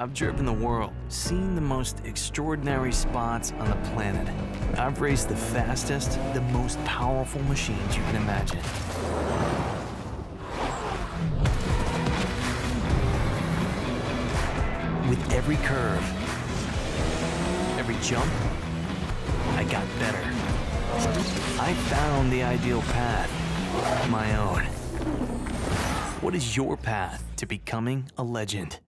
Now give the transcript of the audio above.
I've driven the world, seen the most extraordinary spots on the planet. I've raced the fastest, the most powerful machines you can imagine. With every curve, every jump, I got better. I found the ideal path, my own. What is your path to becoming a legend?